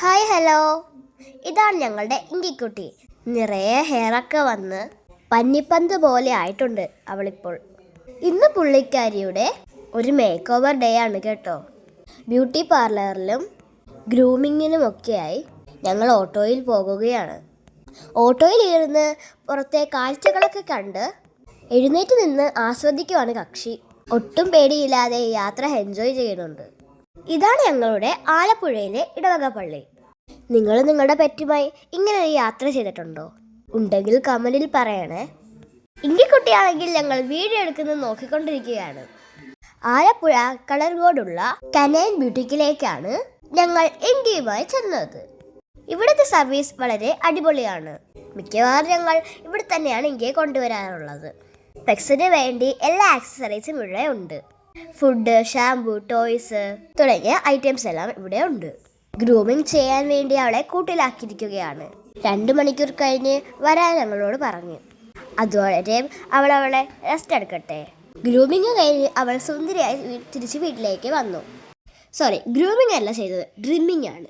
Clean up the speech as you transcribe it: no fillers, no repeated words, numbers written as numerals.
Hi hello, ഇതാണ് ഞങ്ങളുടെ ഇങ്കിക്കുട്ടി. നിറയെ ഹെയറൊക്കെ വന്ന് പന്നിപ്പന്ത് പോലെ ആയിട്ടുണ്ട് അവളിപ്പോൾ. ഇന്ന് പുള്ളിക്കാരിയുടെ ഒരു മേക്ക് ഓവർ ഡേ ആണ് കേട്ടോ. ബ്യൂട്ടി പാർലറിലും ഗ്രൂമിങ്ങിനുമൊക്കെയായി ഞങ്ങൾ ഓട്ടോയിൽ പോകുകയാണ്. ഓട്ടോയിൽ ഇരുന്ന് പുറത്തെ കാഴ്ചകളൊക്കെ കണ്ട് എഴുന്നേറ്റ് നിന്ന് ആസ്വദിക്കുവാണ് കക്ഷി. ഒട്ടും പേടിയില്ലാതെ യാത്ര എൻജോയ് ചെയ്യുന്നുണ്ട്. ഇതാണ് ഞങ്ങളുടെ ആലപ്പുഴയിലെ ഇടവക പള്ളി. നിങ്ങൾ നിങ്ങളുടെ പെറ്റുമായി ഇങ്ങനെ ഒരു യാത്ര ചെയ്തിട്ടുണ്ടോ? ഉണ്ടെങ്കിൽ കമന്റിൽ പറയണേ. ഇങ്കിക്കുട്ടിയാണെങ്കിൽ ഞങ്ങൾ വീഡിയോ എടുക്കുന്നത് നോക്കിക്കൊണ്ടിരിക്കുകയാണ്. ആലപ്പുഴ കളർകോടുള്ള കനൈൻ ബ്യൂട്ടിക്കിലേക്കാണ് ഞങ്ങൾ ഇങ്കിയുമായി ചെന്നത്. ഇവിടുത്തെ സർവീസ് വളരെ അടിപൊളിയാണ്. മിക്കവാറും ഞങ്ങൾ ഇവിടെ തന്നെയാണ് ഇങ്കിയെ കൊണ്ടുവരാറുള്ളത്. പെക്സിന് വേണ്ടി എല്ലാ ആക്സസറീസും ഇവിടെ ഉണ്ട്. ഫുഡ്, ഷാംപൂ, ടോയ്സ് തുടങ്ങിയ ഐറ്റംസ് എല്ലാം ഇവിടെ ഉണ്ട്. ഗ്രൂമിങ് ചെയ്യാൻ വേണ്ടി അവളെ കൂട്ടിലാക്കിയിരിക്കുകയാണ്. 2 മണിക്കൂർ കഴിഞ്ഞ് വരാൻ ഞങ്ങളോട് പറഞ്ഞു. അതുവരെ അവളെ റെസ്റ്റ് എടുക്കട്ടെ. ഗ്രൂമിങ് കഴിഞ്ഞ് അവൾ സുന്ദരിയായി തിരിച്ച് വീട്ടിലേക്ക് വന്നു. ഗ്രൂമിങ് അല്ല ചെയ്തത്, ഡ്രിമ്മിങ് ആണ്.